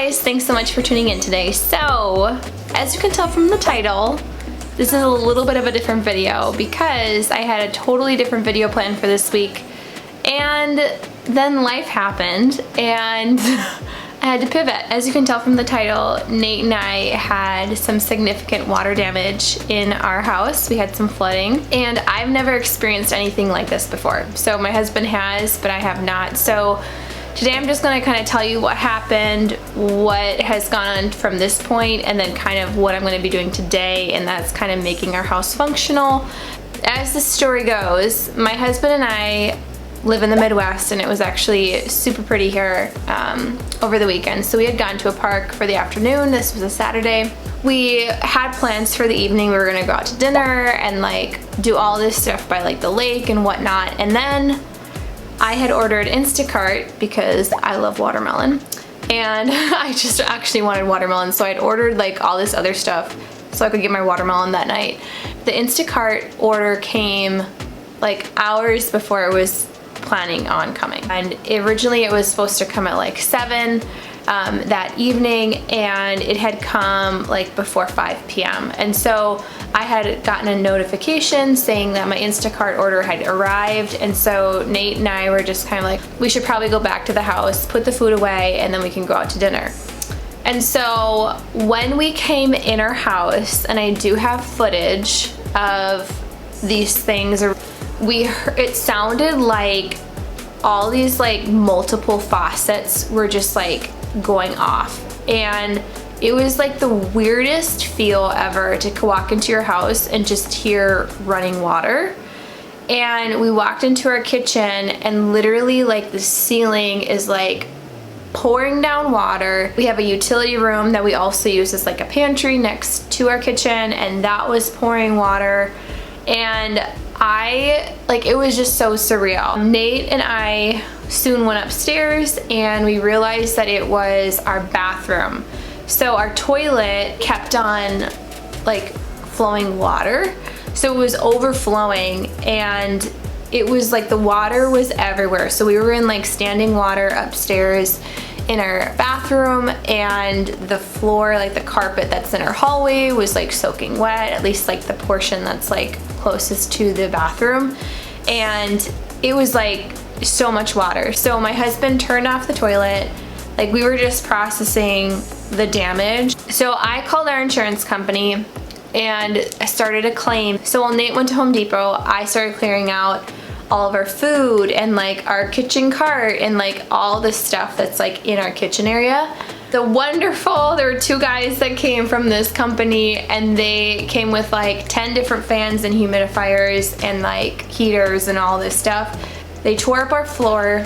guys, thanks so much for tuning in today. So, as you can tell from the title, this is a little bit of a different video because I had a totally different video planned for this week, and then life happened and I had to pivot. As you can tell from the title, Nate and I had some significant water damage in our house. We had some flooding, and I've never experienced anything like this before. So my husband has, but I have not. So today I'm just gonna kind of tell you what happened, what has gone on from this point, and then kind of what I'm gonna be doing today, and that's kind of making our house functional. As the story goes, my husband and I live in the Midwest, and it was actually super pretty here over the weekend. So we had gone to a park for the afternoon. This was a Saturday. We had plans for the evening. We were gonna go out to dinner and like do all this stuff by like the lake and whatnot. And then I had ordered Instacart because I love watermelon, and I just actually wanted watermelon. So I'd ordered like all this other stuff so I could get my watermelon that night. The Instacart order came like hours before it was planning on coming, and originally it was supposed to come at like 7 that evening, and it had come like before 5 p.m. and so I had gotten a notification saying that my Instacart order had arrived, and so Nate and I were just kind of like, we should probably go back to the house, put the food away, and then we can go out to dinner. And so when we came in our house, and I do have footage of these things, it sounded like all these like multiple faucets were just like going off, and it was like the weirdest feel ever to walk into your house and just hear running water. And we walked into our kitchen, and literally like the ceiling is like pouring down water. We have a utility room that we also use as like a pantry next to our kitchen, and that was pouring water. And it was just so surreal. Nate and I soon went upstairs, and we realized that it was our bathroom. So our toilet kept on like flowing water. So it was overflowing, and it was like the water was everywhere. So we were in like standing water upstairs in our bathroom, and the floor, like the carpet that's in our hallway, was like soaking wet, at least like the portion that's like closest to the bathroom. And it was like so much water. So my husband turned off the toilet. Like, we were just processing the damage. So I called our insurance company and I started a claim. So while Nate went to Home Depot, I started clearing out all of our food and like our kitchen cart and like all the stuff that's like in our kitchen area. There were 2 guys that came from this company, and they came with like 10 different fans and humidifiers and like heaters and all this stuff. They tore up our floor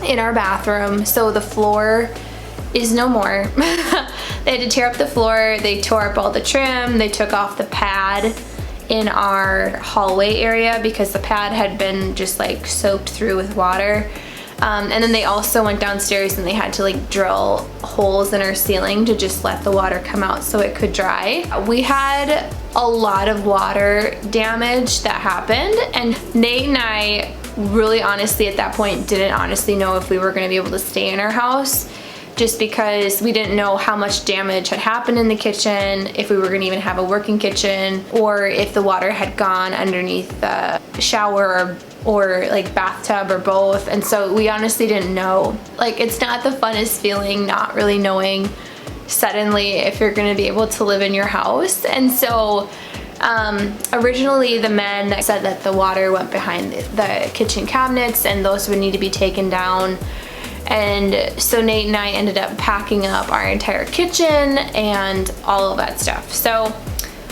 in our bathroom, so the floor is no more. They had to tear up the floor. They tore up all the trim. They took off the pad in our hallway area because the pad had been just like soaked through with water. And then they also went downstairs, and they had to like drill holes in our ceiling to just let the water come out so it could dry. We had a lot of water damage that happened, and Nate and I really honestly at that point didn't honestly know if we were going to be able to stay in our house, just because we didn't know how much damage had happened in the kitchen, if we were going to even have a working kitchen, or if the water had gone underneath the shower or like bathtub or both. And so we honestly didn't know. Like, it's not the funnest feeling not really knowing suddenly if you're going to be able to live in your house. And so originally the men said that the water went behind the kitchen cabinets, and those would need to be taken down. And so Nate and I ended up packing up our entire kitchen and all of that stuff. So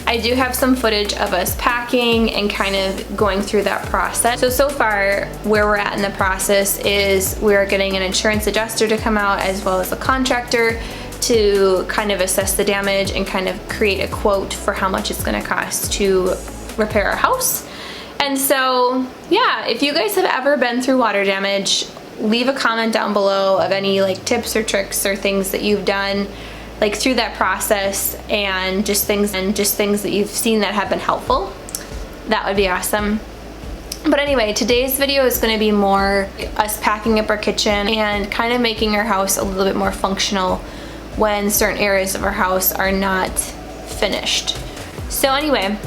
I do have some footage of us packing and kind of going through that process. So far where we're at in the process is we're getting an insurance adjuster to come out, as well as a contractor, to kind of assess the damage and kind of create a quote for how much it's going to cost to repair our house. And so yeah, if you guys have ever been through water damage, leave a comment down below of any like tips or tricks or things that you've done like through that process, and just things that you've seen that have been helpful. That would be awesome. But anyway, today's video is going to be more us packing up our kitchen and kind of making our house a little bit more functional when certain areas of our house are not finished. So anyway,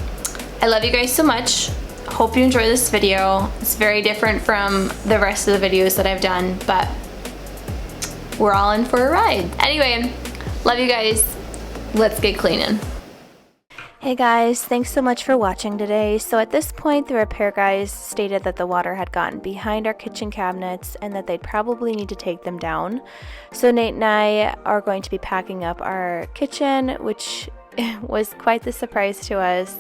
I love you guys so much. Hope you enjoy this video. It's very different from the rest of the videos that I've done, but we're all in for a ride. Anyway, love you guys. Let's get cleaning. Hey guys, thanks so much for watching today. So at this point, the repair guys stated that the water had gotten behind our kitchen cabinets and that they'd probably need to take them down. So Nate and I are going to be packing up our kitchen, which was quite the surprise to us.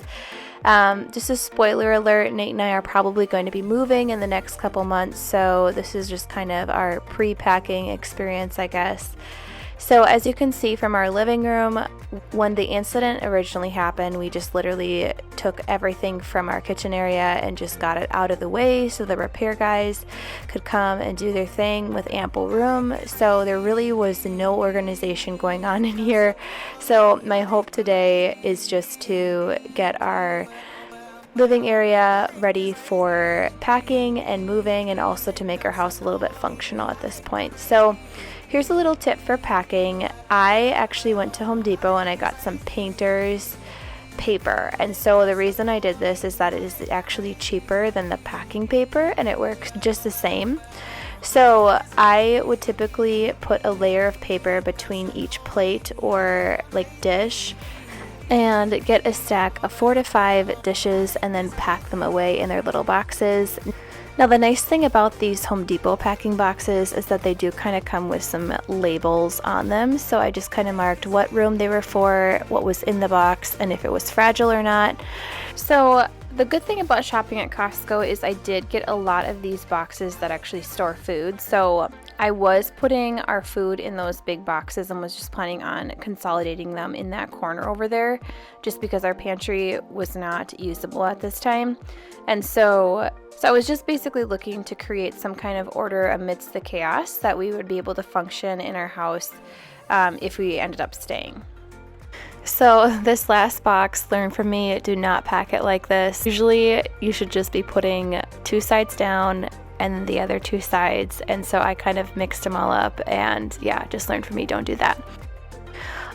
Just a spoiler alert, Nate and I are probably going to be moving in the next couple months, so this is just kind of our pre-packing experience, I guess. So as you can see from our living room, when the incident originally happened, we just literally took everything from our kitchen area and just got it out of the way so the repair guys could come and do their thing with ample room. So there really was no organization going on in here. So my hope today is just to get our living area ready for packing and moving, and also to make our house a little bit functional at this point. So here's a little tip for packing. I actually went to Home Depot and I got some painter's paper, and so the reason I did this is that it is actually cheaper than the packing paper and it works just the same. So I would typically put a layer of paper between each plate or like dish and get a stack of 4 to 5 dishes and then pack them away in their little boxes. Now the nice thing about these Home Depot packing boxes is that they do kind of come with some labels on them, so I just kind of marked what room they were for, what was in the box, and if it was fragile or not. So the good thing about shopping at Costco is I did get a lot of these boxes that actually store food. So I was putting our food in those big boxes and was just planning on consolidating them in that corner over there, just because our pantry was not usable at this time. And so I was just basically looking to create some kind of order amidst the chaos that we would be able to function in our house if we ended up staying. So this last box, learn from me, do not pack it like this. Usually you should just be putting 2 sides down and the other 2 sides, and so I kind of mixed them all up, and yeah, just learn from me, don't do that.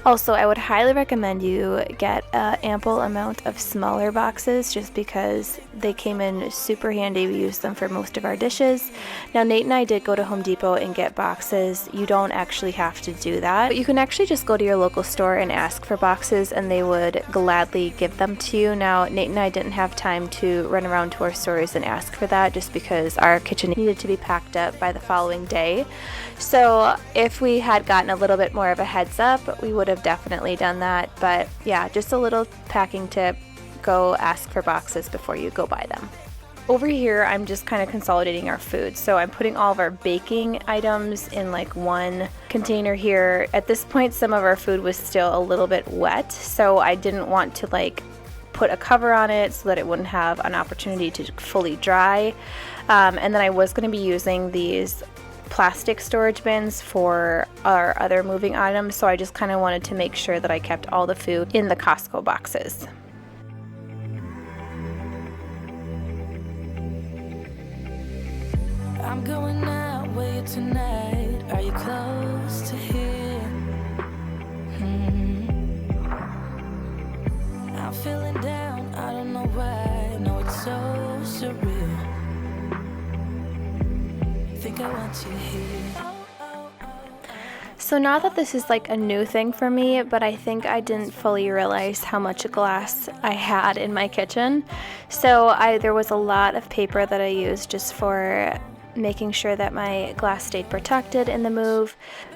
Also, I would highly recommend you get an ample amount of smaller boxes just because they came in super handy. We used them for most of our dishes. Now, Nate and I did go to Home Depot and get boxes. You don't actually have to do that. But you can actually just go to your local store and ask for boxes and they would gladly give them to you. Now, Nate and I didn't have time to run around to our stores and ask for that just because our kitchen needed to be packed up by the following day. So if we had gotten a little bit more of a heads up, we would have definitely done that. But yeah, just a little packing tip, go ask for boxes before you go buy them. Over here, I'm just kind of consolidating our food. So I'm putting all of our baking items in like one container here. At this point, some of our food was still a little bit wet, so I didn't want to like put a cover on it so that it wouldn't have an opportunity to fully dry. And then I was going to be using these plastic storage bins for our other moving items, so I just kind of wanted to make sure that I kept all the food in the Costco boxes. I'm going out with you tonight. Are you close to here? I'm feeling down, I don't know why. No, it's so surreal. Think I want you here. So not that this is like a new thing for me, but I think I didn't fully realize how much glass I had in my kitchen. So there was a lot of paper that I used just for making sure that my glass stayed protected in the move,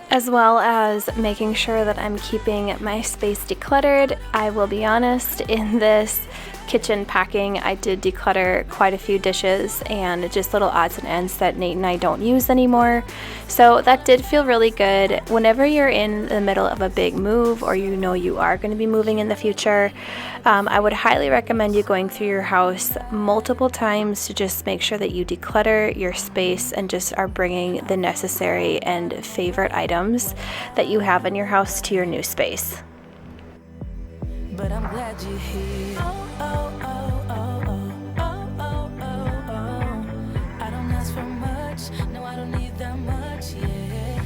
as well as making sure that I'm keeping my space decluttered. I will be honest, in this kitchen packing, I did declutter quite a few dishes and just little odds and ends that Nate and I don't use anymore. So that did feel really good. Whenever you're in the middle of a big move, or you know you are going to be moving in the future, I would highly recommend you going through your house multiple times to just make sure that you declutter your space and just are bringing the necessary and favorite items that you have in your house to your new space. But I'm glad you're here. I don't ask for much. No, I don't need that much, yeah.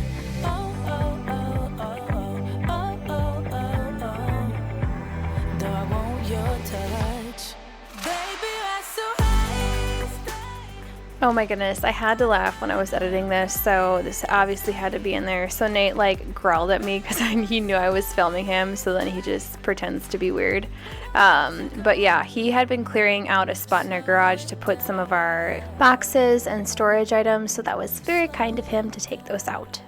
Oh my goodness, I had to laugh when I was editing this, so this obviously had to be in there. So Nate like growled at me because he knew I was filming him, so then he just pretends to be weird. But yeah, he had been clearing out a spot in our garage to put some of our boxes and storage items, so that was very kind of him to take those out.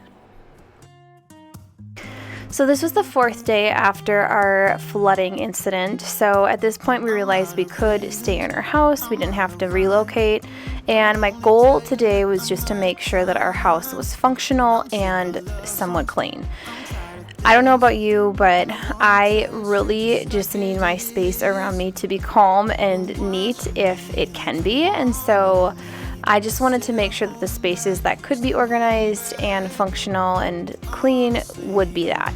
So this was the 4th day after our flooding incident. So at this point we realized we could stay in our house. We didn't have to relocate. And my goal today was just to make sure that our house was functional and somewhat clean. I don't know about you, but I really just need my space around me to be calm and neat if it can be. And so I just wanted to make sure that the spaces that could be organized and functional and clean would be that.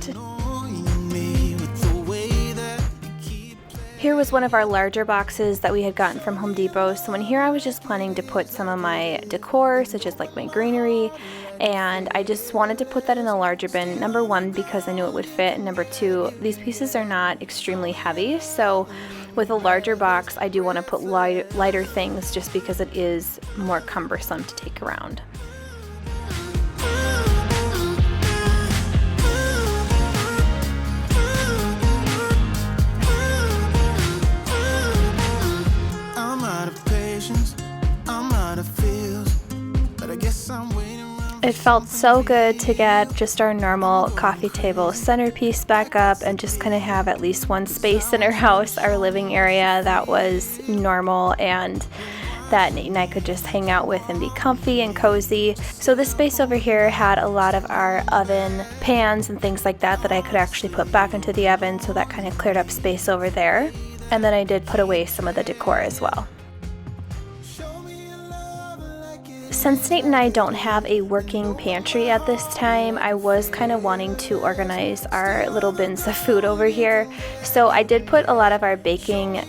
Here was one of our larger boxes that we had gotten from Home Depot. So in here I was just planning to put some of my decor, such as like my greenery, and I just wanted to put that in a larger bin. Number 1, because I knew it would fit, and number 2, these pieces are not extremely heavy, so with a larger box I do want to put lighter things just because it is more cumbersome to take around. It felt so good to get just our normal coffee table centerpiece back up and just kind of have at least one space in our house, our living area, that was normal and that Nate and I could just hang out with and be comfy and cozy. So this space over here had a lot of our oven pans and things like that that I could actually put back into the oven, so that kind of cleared up space over there. And then I did put away some of the decor as well. Since Nate and I don't have a working pantry at this time, I was kind of wanting to organize our little bins of food over here. So I did put a lot of our baking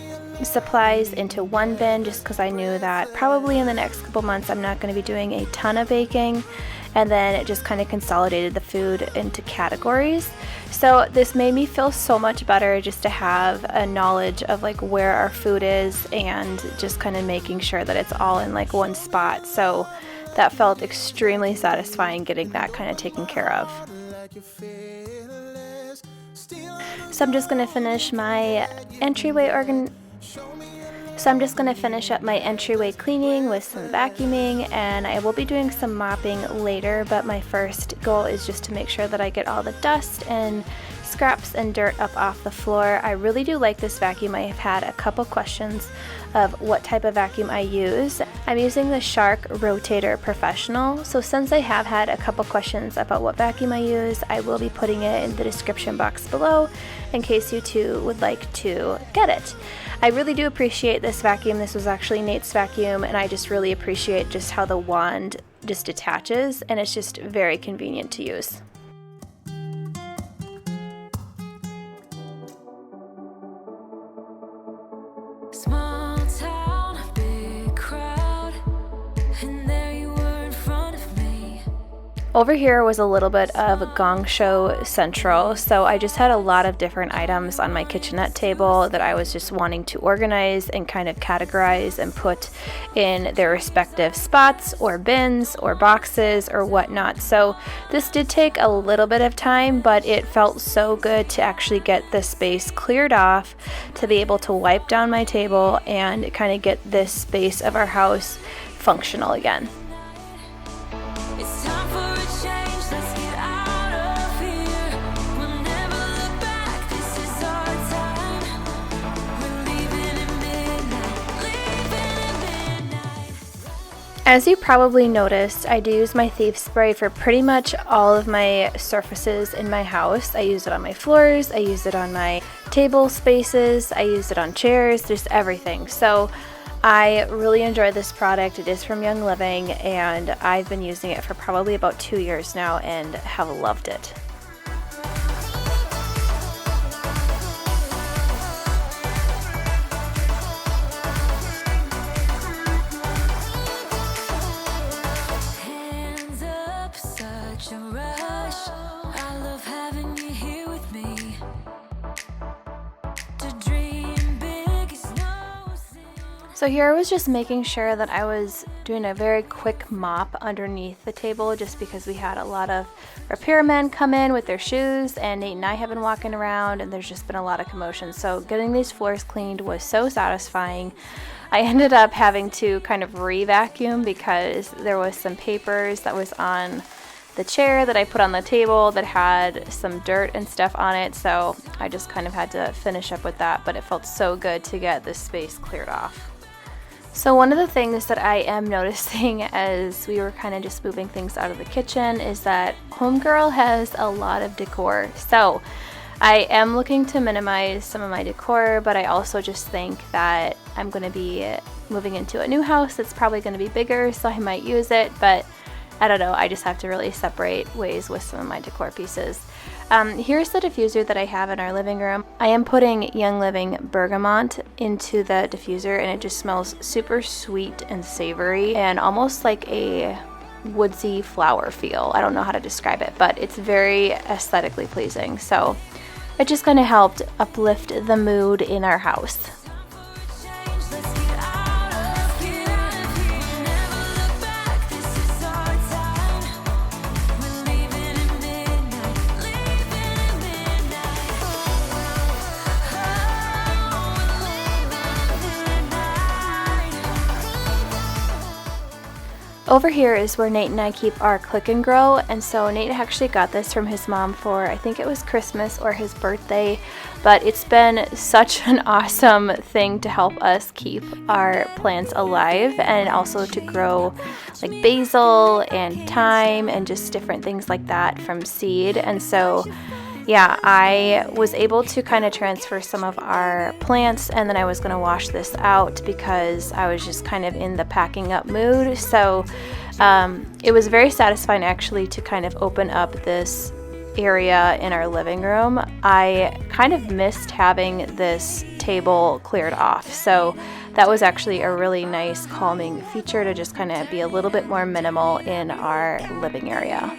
supplies into one bin just because I knew that probably in the next couple months I'm not going to be doing a ton of baking, and then it just kind of consolidated the food into categories. So this made me feel so much better just to have a knowledge of like where our food is and just kind of making sure that it's all in like one spot. So that felt extremely satisfying, getting that kind of taken care of. So I'm just going to finish my entryway up my entryway cleaning with some vacuuming, and I will be doing some mopping later, but my first goal is just to make sure that I get all the dust and scraps and dirt up off the floor. I really do like this vacuum. I have had a couple questions of what type of vacuum I use. I'm using the Shark Rotator Professional, so since I have had a couple questions about what vacuum I use, I will be putting it in the description box below in case you too would like to get it. I really do appreciate this vacuum. This was actually Nate's vacuum, and I just really appreciate just how the wand just detaches, and it's just very convenient to use. Small town, big crowd, and there you were in front of me. Over here was a little bit of Gong Show Central, so I just had a lot of different items on my kitchenette table that I was just wanting to organize and kind of categorize and put in their respective spots or bins or boxes or whatnot. So this did take a little bit of time, but it felt so good to actually get this space cleared off, to be able to wipe down my table and kind of get this space of our house functional again. It's time for a change, let's get out of here. We'll never look back, this is our time. We're leaving at midnight, leaving at midnight. As you probably noticed, I do use my Thief Spray for pretty much all of my surfaces in my house. I use it on my floors, I use it on my table spaces, I use it on chairs, just everything. So I really enjoy this product. It is from Young Living, and I've been using it for probably about 2 years now and have loved it. Hands up, such a rush. I love having you here with me. To dream big is no sin. So here I was just making sure that I was doing a very quick mop underneath the table just because we had a lot of repairmen come in with their shoes, and Nate and I have been walking around and there's just been a lot of commotion. So getting these floors cleaned was so satisfying. I ended up having to kind of re-vacuum because there was some papers that was on the chair that I put on the table that had some dirt and stuff on it, so I just kind of had to finish up with that, but it felt so good to get this space cleared off. So one of the things that I am noticing as we were kind of just moving things out of the kitchen is that Homegirl has a lot of decor. So I am looking to minimize some of my decor, but I also just think that I'm going to be moving into a new house that's probably going to be bigger, so I might use it, but I don't know, I just have to really separate ways with some of my decor pieces. Here's the diffuser that I have in our living room. I am putting Young Living Bergamot into the diffuser, and it just smells super sweet and savory and almost like a woodsy flower feel. I don't know how to describe it, but it's very aesthetically pleasing. So it just kind of helped uplift the mood in our house. Over here is where Nate and I keep our Click and Grow, and so Nate actually got this from his mom for, I think it was Christmas or his birthday, but it's been such an awesome thing to help us keep our plants alive and also to grow like basil and thyme and just different things like that from seed. And so yeah, I was able to kind of transfer some of our plants, and then I was going to wash this out because I was just kind of in the packing up mood. So it was very satisfying actually to kind of open up this area in our living room. I kind of missed having this table cleared off, so that was actually a really nice calming feature to just kind of be a little bit more minimal in our living area.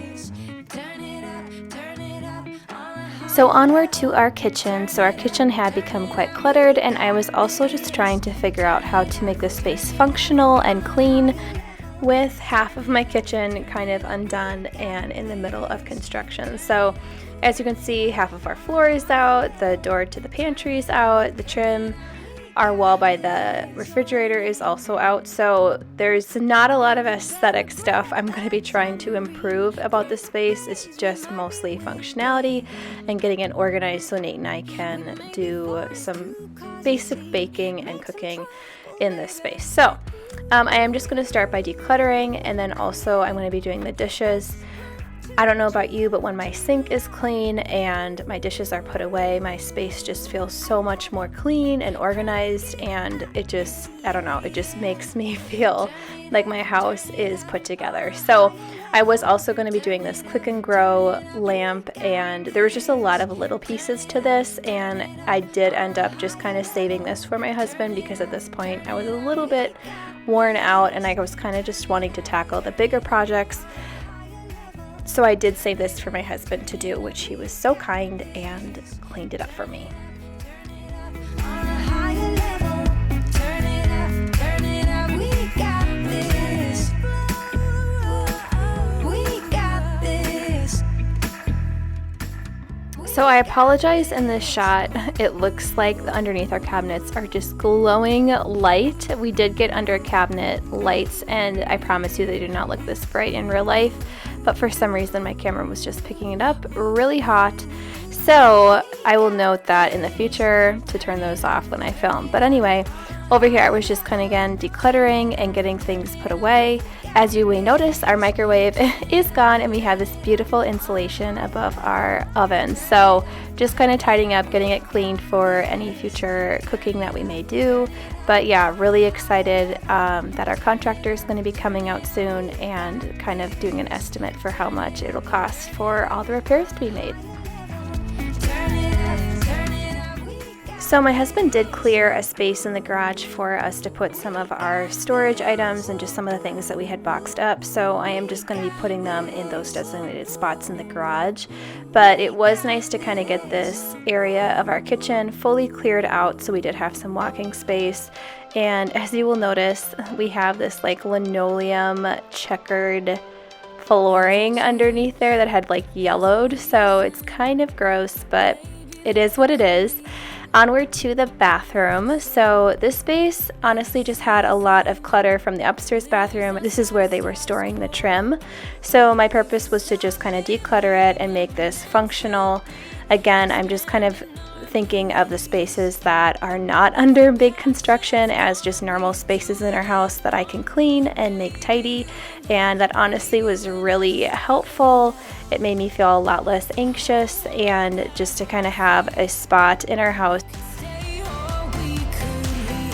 So onward to our kitchen. So our kitchen had become quite cluttered, and I was also just trying to figure out how to make the space functional and clean with half of my kitchen kind of undone and in the middle of construction. So as you can see, half of our floor is out, the door to the pantry is out, the trim, our wall by the refrigerator is also out. So there's not a lot of aesthetic stuff I'm going to be trying to improve about this space. It's just mostly functionality and getting it organized so Nate and I can do some basic baking and cooking in this space. So I am just going to start by decluttering, and then also I'm going to be doing the dishes. I don't know about you, but when my sink is clean and my dishes are put away, my space just feels so much more clean and organized, and it just, I don't know, it just makes me feel like my house is put together. So I was also going to be doing this Click and Grow lamp, and there was just a lot of little pieces to this, and I did end up just kind of saving this for my husband because at this point I was a little bit worn out and I was kind of just wanting to tackle the bigger projects. So I did save this for my husband to do, which he was so kind and cleaned it up for me. So I apologize in this shot. It looks like the underneath our cabinets are just glowing light. We did get under cabinet lights, and I promise you they do not look this bright in real life, but for some reason my camera was just picking it up really hot. So I will note that in the future to turn those off when I film. But anyway, over here I was just kind of again decluttering and getting things put away. As you may notice, our microwave is gone and we have this beautiful insulation above our oven. So just kind of tidying up, getting it cleaned for any future cooking that we may do. But yeah, really excited that our contractor is going to be coming out soon and kind of doing an estimate for how much it'll cost for all the repairs to be made. So my husband did clear a space in the garage for us to put some of our storage items and just some of the things that we had boxed up. So I am just going to be putting them in those designated spots in the garage. But it was nice to kind of get this area of our kitchen fully cleared out, so we did have some walking space. And as you will notice, we have this like linoleum checkered flooring underneath there that had like yellowed, so it's kind of gross, but it is what it is. Onward to the bathroom. So this space honestly just had a lot of clutter from the upstairs bathroom. This is where they were storing the trim. So my purpose was to just kind of declutter it and make this functional. Again, I'm just kind of thinking of the spaces that are not under big construction as just normal spaces in our house that I can clean and make tidy, and that honestly was really helpful. It made me feel a lot less anxious, and just to kind of have a spot in our house. Stay or we could leave.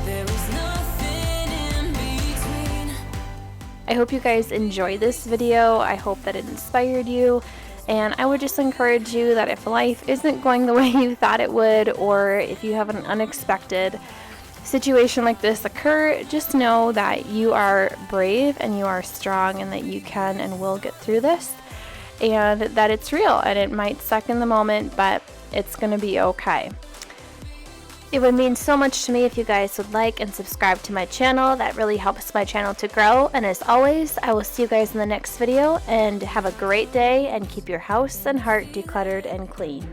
There is nothing in between. I hope you guys enjoyed this video. I hope that it inspired you. And I would just encourage you that if life isn't going the way you thought it would, or if you have an unexpected situation like this occur, just know that you are brave and you are strong and that you can and will get through this, and that it's real and it might suck in the moment, but it's going to be okay. It would mean so much to me if you guys would like and subscribe to my channel. That really helps my channel to grow. And as always, I will see you guys in the next video, and have a great day and keep your house and heart decluttered and clean.